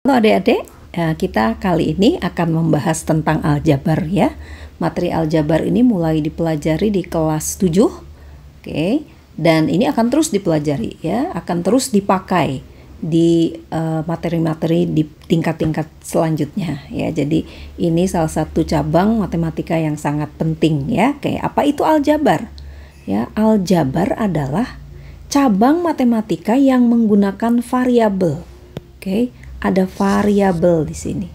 Halo adik-adik, kita kali ini akan membahas tentang aljabar ya. Materi aljabar ini mulai dipelajari di kelas 7. Oke. Dan ini akan terus dipelajari ya, akan terus dipakai di materi-materi di tingkat-tingkat selanjutnya ya. Jadi ini salah satu cabang matematika yang sangat penting ya. Oke, apa itu aljabar? Ya, aljabar adalah cabang matematika yang menggunakan variabel. Oke, ada variabel di sini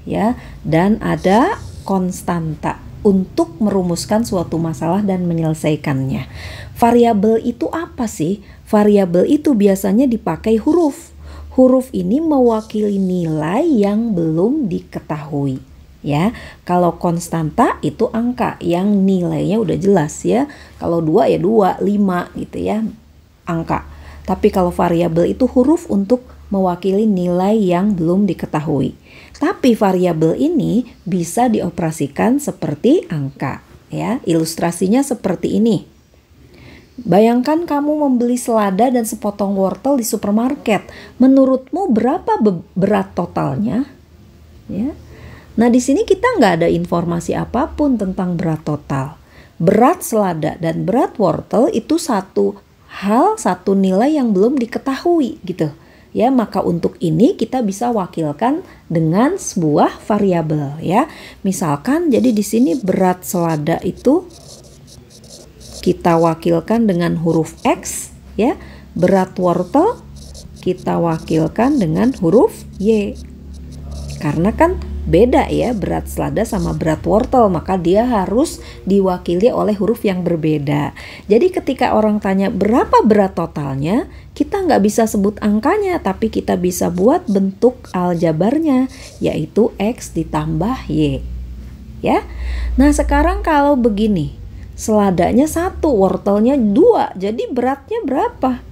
ya, dan ada konstanta untuk merumuskan suatu masalah dan menyelesaikannya. Variabel itu apa sih? Variabel itu biasanya dipakai huruf. Huruf ini mewakili nilai yang belum diketahui ya. Kalau konstanta itu angka yang nilainya udah jelas ya. Kalau 2 ya 2, 5 gitu ya, angka. Tapi kalau variabel itu huruf untuk mewakili nilai yang belum diketahui. Tapi variabel ini bisa dioperasikan seperti angka ya. Ilustrasinya seperti ini. Bayangkan kamu membeli selada dan sepotong wortel di supermarket. Menurutmu berapa berat totalnya? Ya. Nah, di sini kita nggak ada informasi apapun tentang berat total. Berat selada dan berat wortel itu satu nilai yang belum diketahui gitu. Ya, maka untuk ini kita bisa wakilkan dengan sebuah variabel ya. Misalkan jadi di sini berat selada itu kita wakilkan dengan huruf X ya. Berat wortel kita wakilkan dengan huruf Y. Karena kan beda ya berat selada sama berat wortel, maka dia harus diwakili oleh huruf yang berbeda. Jadi ketika orang tanya berapa berat totalnya, kita nggak bisa sebut angkanya, tapi kita bisa buat bentuk aljabarnya, yaitu X ditambah Y ya. Nah sekarang kalau begini, seladanya 1, wortelnya 2, jadi beratnya berapa?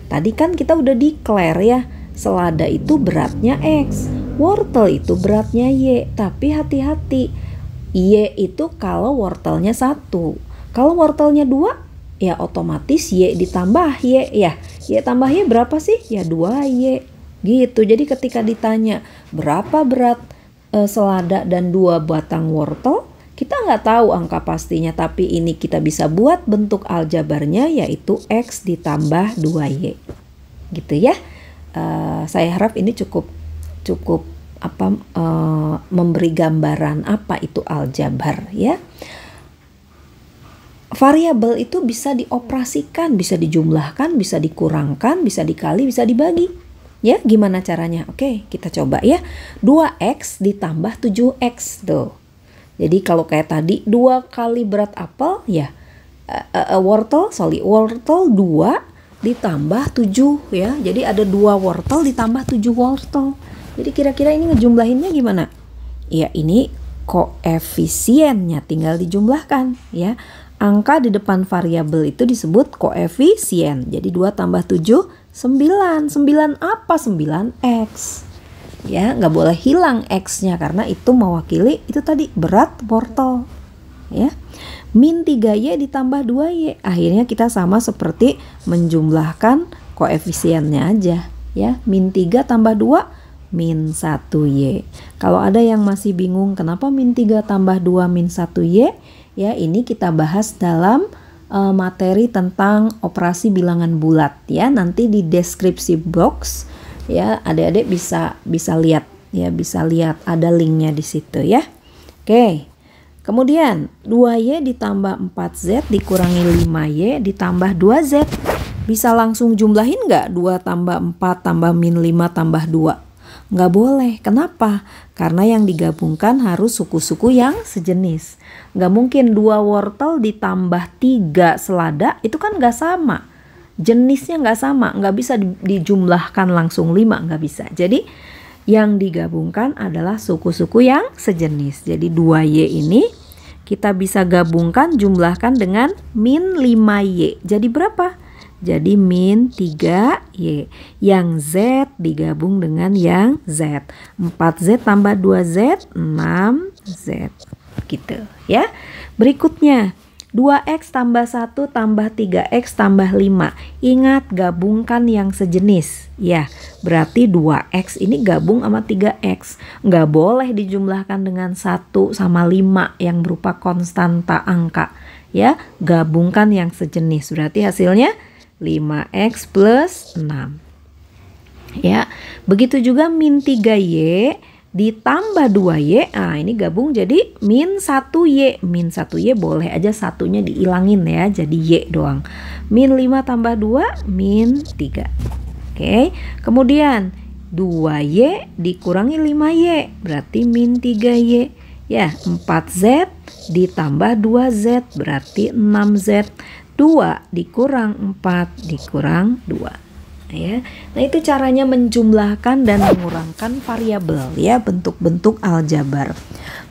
Tadi kan kita udah declare ya, selada itu beratnya X, wortel itu beratnya Y. Tapi hati-hati, Y itu kalau wortelnya 1. Kalau wortelnya 2, ya otomatis Y ditambah Y ya. Y tambah Y berapa sih? Ya 2Y gitu. Jadi ketika ditanya berapa berat selada dan 2 batang wortel, kita nggak tahu angka pastinya, tapi ini kita bisa buat bentuk aljabarnya, yaitu X ditambah 2Y gitu ya. Saya harap ini cukup memberi gambaran apa itu aljabar ya. Variabel itu bisa dioperasikan, bisa dijumlahkan, bisa dikurangkan, bisa dikali, bisa dibagi. Ya, gimana caranya? Oke, kita coba ya. 2X ditambah 7X tuh. Jadi kalau kayak tadi 2 kali berat apel ya, wortel 2 ditambah 7 ya. Jadi ada 2 wortel ditambah 7 wortel. Jadi kira-kira ini ngejumlahinnya gimana? Ya, ini koefisiennya tinggal dijumlahkan ya. Angka di depan variabel itu disebut koefisien. Jadi 2 tambah 7, 9. 9 apa? 9X. Ya, nggak boleh hilang X-nya karena itu mewakili itu tadi berat wortel. Ya. Min 3Y ditambah 2Y. Akhirnya kita sama seperti menjumlahkan koefisiennya aja. Ya, min 3 tambah 2, min 1Y. Kalau ada yang masih bingung kenapa min 3 tambah 2 min 1Y, ya ini kita bahas dalam materi tentang operasi bilangan bulat ya. Nanti di deskripsi box ya, adik-adik bisa lihat ya, bisa lihat ada linknya di situ ya. Oke. Kemudian 2Y ditambah 4Z dikurangi 5Y ditambah 2Z. Bisa langsung jumlahin nggak? 2 tambah 4 tambah min 5 tambah 2? Nggak boleh. Kenapa? Karena yang digabungkan harus suku-suku yang sejenis. Nggak mungkin 2 wortel ditambah 3 selada, itu kan nggak sama. Jenisnya nggak sama, nggak bisa dijumlahkan langsung 5, nggak bisa. Jadi yang digabungkan adalah suku-suku yang sejenis. Jadi 2Y ini kita bisa gabungkan, jumlahkan dengan min 5Y. Jadi berapa? Jadi min 3Y. Yang Z digabung dengan yang Z. 4Z tambah 2Z, 6Z. Gitu ya. Berikutnya 2x tambah 1 tambah 3x tambah 5. Ingat, gabungkan yang sejenis. Ya, berarti 2x ini gabung sama 3x. Nggak boleh dijumlahkan dengan 1 sama 5 yang berupa konstanta angka. Ya, gabungkan yang sejenis. Berarti hasilnya 5x plus 6. Ya, begitu juga min 3y ditambah 2y, nah ini gabung jadi min 1y. Min 1y boleh aja satunya diilangin ya, jadi y doang. Min 5 tambah 2, min 3. Oke, kemudian 2y dikurangi 5y, berarti min 3y. Ya, 4z ditambah 2z, berarti 6z. 2 dikurang 4 dikurang 2. Ya. Nah, itu caranya menjumlahkan dan mengurangkan variabel ya, bentuk-bentuk aljabar.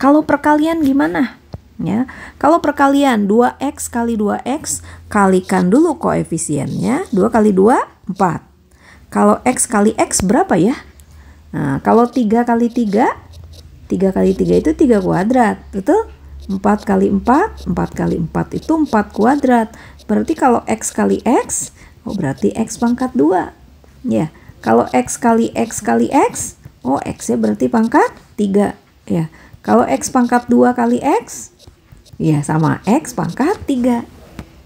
Kalau perkalian gimana? Ya. Kalau perkalian 2x kali 2x, kalikan dulu koefisiennya. 2 kali 2 4. Kalau x kali x berapa ya? Nah, kalau 3 kali 3, 3 kali 3 itu 3 kuadrat, betul? 4 kali 4, 4 kali 4 itu 4 kuadrat. Berarti kalau x kali x, oh berarti x pangkat 2. Ya, kalau x kali x kali x, oh x-nya berarti pangkat 3. Ya, kalau x pangkat 2 kali x, ya sama x pangkat 3.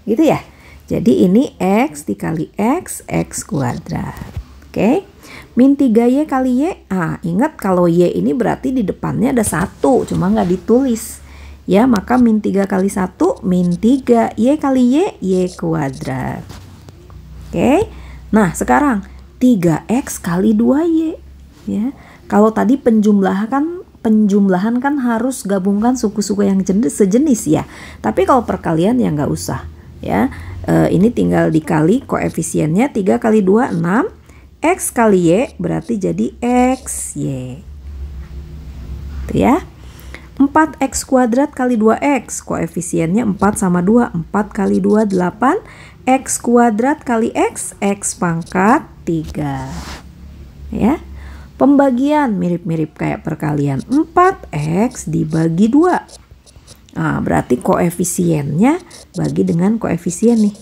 Gitu ya. Jadi ini x dikali x kuadrat. Oke. Min 3y kali y. Ah, ingat kalau y ini berarti di depannya ada 1, cuma nggak ditulis. Ya, maka min 3 kali 1, min 3. Y kali y kuadrat. Oke. Nah, sekarang 3x kali 2y. Ya. Kalau tadi penjumlahan kan harus gabungkan suku-suku yang sejenis ya. Tapi kalau perkalian ya nggak usah. Ya. Ini tinggal dikali koefisiennya 3 kali 2 6. X kali y berarti jadi xy. Itu ya. 4x kuadrat kali 2x, koefisiennya 4 sama 2, 4 kali 2 8, x kuadrat kali x pangkat 3. Ya. Pembagian mirip-mirip kayak perkalian, 4x dibagi 2. Nah, berarti koefisiennya bagi dengan koefisien nih.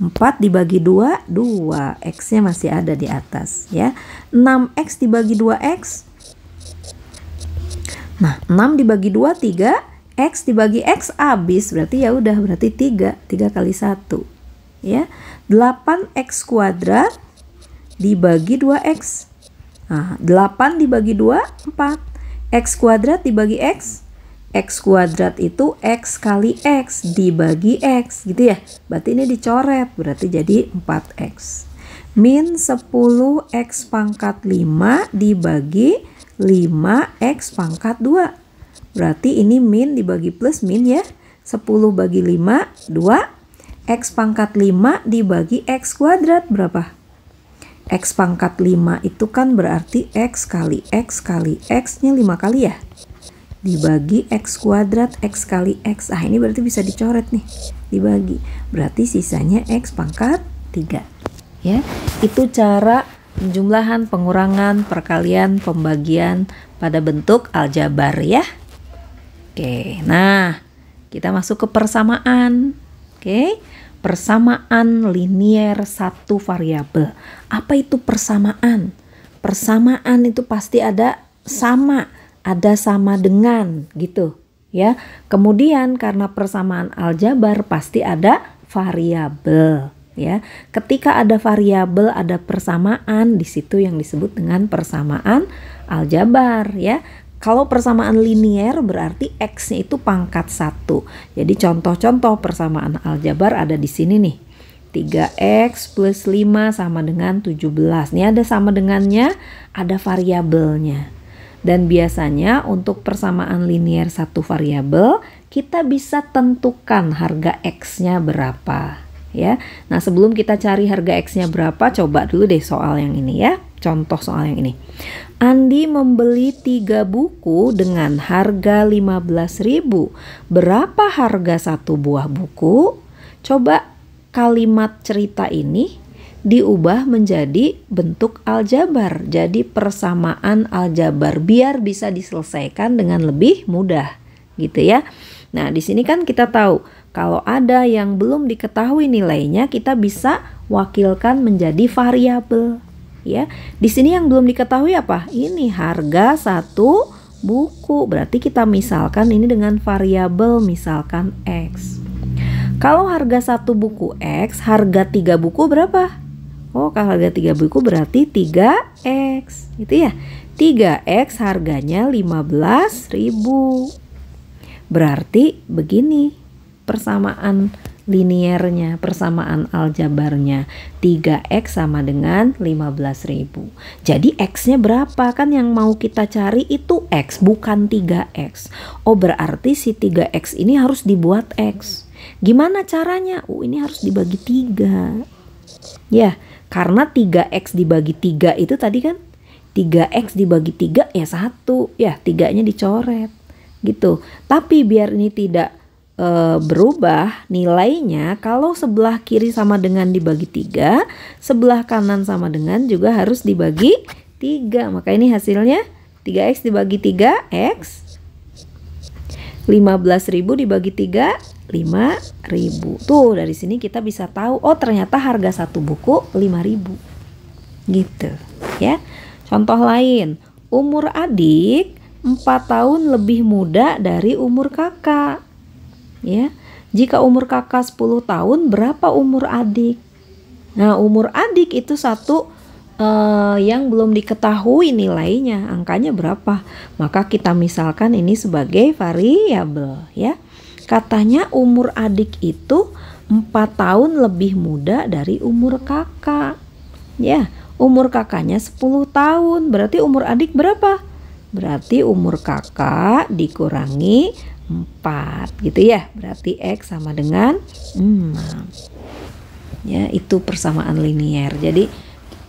4 dibagi 2, 2, x-nya masih ada di atas ya. 6x dibagi 2x. Nah, 6 dibagi 2 3, x dibagi x habis, berarti ya udah, berarti 3 kali 1. Ya. 8x kuadrat dibagi 2x. Nah, 8 dibagi 2 4. X kuadrat dibagi x. X kuadrat itu x kali x dibagi x gitu ya. Berarti ini dicoret, berarti jadi 4x. Min 10x pangkat 5 dibagi 5x pangkat 2. Berarti ini min dibagi plus min ya. 10 bagi 5, 2. X pangkat 5 dibagi x kuadrat berapa? X pangkat 5 itu kan berarti x kali x kali x-nya 5 kali ya. Dibagi x kuadrat x kali x. Ah, ini berarti bisa dicoret nih. Dibagi. Berarti sisanya x pangkat 3. Ya, itu cara penjumlahan, pengurangan, perkalian, pembagian pada bentuk aljabar ya. Oke, nah kita masuk ke persamaan. Oke, persamaan linier satu variabel. Apa itu persamaan? Persamaan itu pasti ada sama dengan gitu ya. Kemudian karena persamaan aljabar pasti ada variabel. Ya, ketika ada variabel, ada persamaan, di situ yang disebut dengan persamaan aljabar ya. Kalau persamaan linier berarti x-nya itu pangkat 1. Jadi contoh-contoh persamaan aljabar ada di sini nih. 3x plus 5 sama dengan 17. Ini ada sama dengannya, ada variabelnya. Dan biasanya untuk persamaan linier satu variabel, kita bisa tentukan harga x-nya berapa. Ya, nah sebelum kita cari harga x-nya berapa, coba dulu deh soal yang ini ya. Contoh soal yang ini. Andi membeli 3 buku dengan harga 15.000. Berapa harga satu buah buku? Coba kalimat cerita ini diubah menjadi bentuk aljabar. Jadi persamaan aljabar biar bisa diselesaikan dengan lebih mudah, gitu ya. Nah, di sini kan kita tahu Kalau ada yang belum diketahui nilainya, kita bisa wakilkan menjadi variabel. Ya, di sini yang belum diketahui apa? Ini harga satu buku. Berarti kita misalkan ini dengan variabel misalkan X. Kalau harga satu buku X, harga 3 buku berapa? Oh, kalau harga 3 buku berarti 3X. Gitu ya. 3X harganya 15.000. Berarti begini persamaan liniernya, persamaan aljabarnya. 3X sama dengan 15.000. Jadi X-nya berapa? Kan yang mau kita cari itu X, bukan 3X. Oh, berarti si 3X ini harus dibuat X. Gimana caranya? Ini harus dibagi 3. Ya, karena 3X dibagi 3 itu tadi kan 3X dibagi 3 ya 1. Ya, 3-nya dicoret. Gitu. Tapi biar ini tidak berubah nilainya, kalau sebelah kiri sama dengan dibagi 3, sebelah kanan sama dengan juga harus dibagi 3. Maka ini hasilnya 3X dibagi 3X. 15.000 dibagi 3, 5.000. Tuh, dari sini kita bisa tahu, oh ternyata harga satu buku 5.000. Gitu, ya. Contoh lain, umur adik 4 tahun lebih muda dari umur kakak. Ya, jika umur kakak 10 tahun, berapa umur adik? Nah, umur adik itu satu yang belum diketahui nilainya, angkanya berapa? Maka kita misalkan ini sebagai variabel, ya. Katanya umur adik itu 4 tahun lebih muda dari umur kakak. Ya, umur kakaknya 10 tahun, berarti umur adik berapa? Berarti umur kakak dikurangi 4, gitu ya. Berarti X sama dengan 6. Ya, itu persamaan linier. Jadi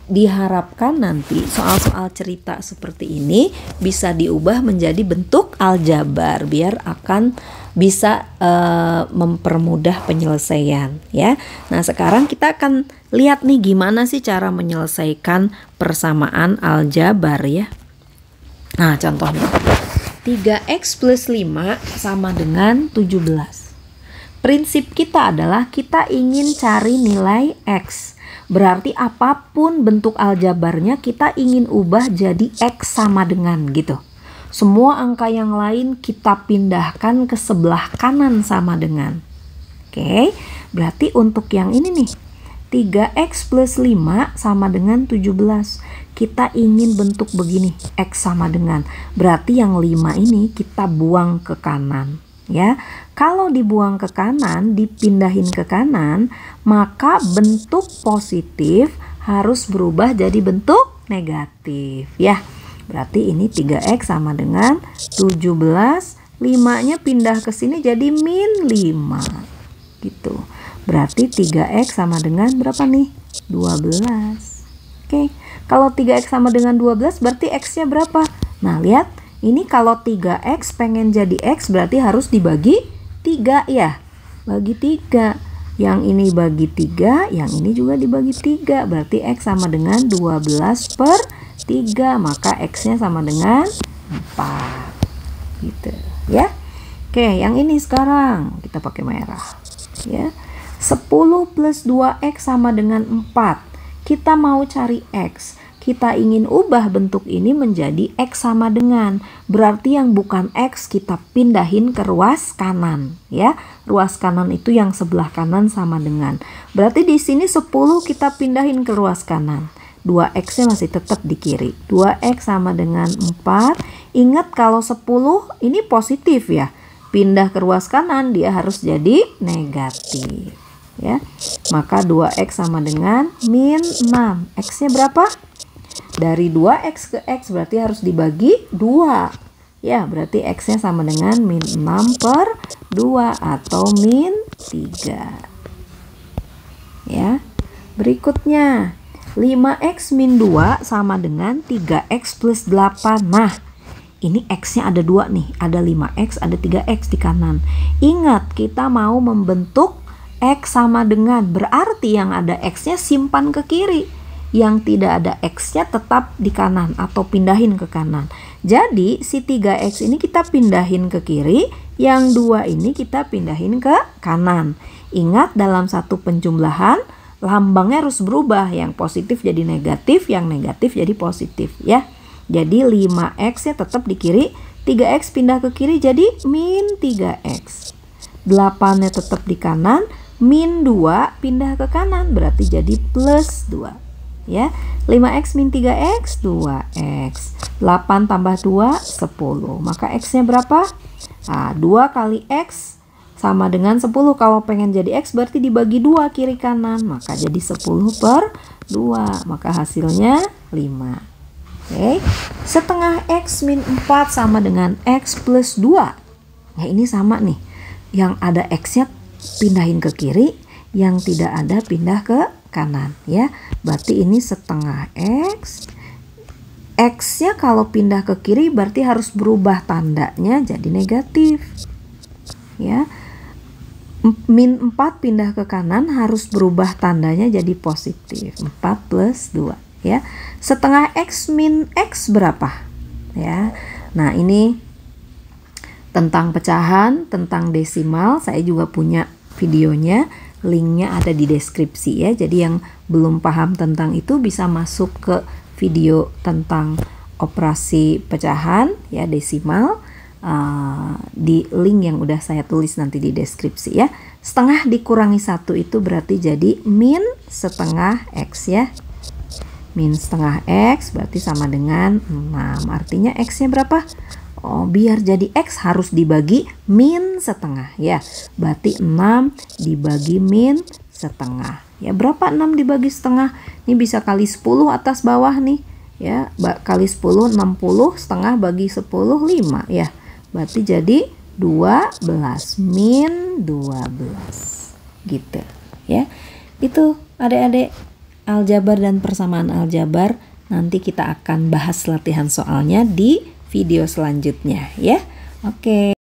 diharapkan nanti soal-soal cerita seperti ini bisa diubah menjadi bentuk aljabar biar akan bisa mempermudah penyelesaian, ya. Nah, sekarang kita akan lihat nih gimana sih cara menyelesaikan persamaan aljabar, ya. Nah, contohnya 3X plus 5 sama dengan 17. Prinsip kita adalah kita ingin cari nilai X. Berarti apapun bentuk aljabarnya kita ingin ubah jadi X sama dengan gitu. Semua angka yang lain kita pindahkan ke sebelah kanan sama dengan. Oke, berarti untuk yang ini nih 3X plus 5 sama dengan 17. Kita ingin bentuk begini, X sama dengan. Berarti yang 5 ini kita buang ke kanan, ya. Kalau dibuang ke kanan, dipindahin ke kanan, maka bentuk positif harus berubah jadi bentuk negatif, ya. Berarti ini 3X sama dengan 17. 5-nya pindah ke sini jadi min 5. Gitu. Berarti 3X sama dengan berapa nih? 12. Oke. Kalau 3X sama dengan 12 berarti X-nya berapa? Nah, lihat. Ini kalau 3X pengen jadi X berarti harus dibagi 3, ya. Bagi 3. Yang ini bagi 3, yang ini juga dibagi 3. Berarti X sama dengan 12 per 3. Maka X-nya sama dengan 4. Gitu, ya. Oke, yang ini sekarang kita pakai merah, ya. 10 plus 2X sama dengan 4. Kita mau cari X. Kita ingin ubah bentuk ini menjadi X sama dengan. Berarti yang bukan X kita pindahin ke ruas kanan, ya. Ruas kanan itu yang sebelah kanan sama dengan. Berarti di sini 10 kita pindahin ke ruas kanan. 2X-nya masih tetap di kiri. 2X sama dengan 4. Ingat kalau 10 ini positif, ya. Pindah ke ruas kanan dia harus jadi negatif, ya. Maka 2X sama dengan min 6. X-nya berapa? Dari 2X ke X berarti harus dibagi 2. Ya, berarti X-nya sama dengan min 6 per 2 atau min 3. Ya. Berikutnya 5X min 2 sama dengan 3X plus 8. Nah, ini X-nya ada 2 nih. Ada 5X, ada 3X di kanan. Ingat, kita mau membentuk X sama dengan. Berarti yang ada X-nya simpan ke kiri. yang tidak ada X-nya tetap di kanan atau pindahin ke kanan. Jadi si 3X ini kita pindahin ke kiri, yang 2 ini kita pindahin ke kanan. Ingat, dalam satu penjumlahan lambangnya harus berubah, yang positif jadi negatif, yang negatif jadi positif ya. Jadi 5X nya tetap di kiri, 3X pindah ke kiri jadi min 3X. 8 nya tetap di kanan, min 2 pindah ke kanan berarti jadi plus 2 ya. 5X min 3X 2X. 8 tambah 2 10. Maka X nya berapa? Nah, 2 kali X sama dengan 10. Kalau pengen jadi X berarti dibagi 2 kiri kanan, maka jadi 10 per 2. Maka hasilnya 5. Oke. Setengah X min 4 sama dengan X plus 2. Nah ini sama nih, yang ada X nya pindahin ke kiri, yang tidak ada pindah ke kanan ya. Berarti ini setengah X. X nya kalau pindah ke kiri berarti harus berubah tandanya jadi negatif ya. Min 4 pindah ke kanan harus berubah tandanya jadi positif, 4 plus 2 ya. Setengah X min X berapa ya. Nah ini tentang pecahan, tentang desimal, saya juga punya videonya, linknya ada di deskripsi ya. Jadi yang belum paham tentang itu bisa masuk ke video tentang operasi pecahan ya, desimal, di link yang udah saya tulis nanti di deskripsi ya. Setengah dikurangi 1 itu berarti jadi min setengah X ya. Min setengah X berarti sama dengan 6. Artinya X nya berapa? Oh, biar jadi X harus dibagi min setengah ya. Berarti 6 dibagi min setengah. Ya, berapa 6 dibagi setengah? Ini bisa kali 10 atas bawah nih. Ya, kali 10 60, setengah bagi 10 5 ya. Berarti jadi 12 min 12. Gitu ya. Itu adik-adik aljabar dan persamaan aljabar. Nanti kita akan bahas latihan soalnya di video selanjutnya ya. Oke.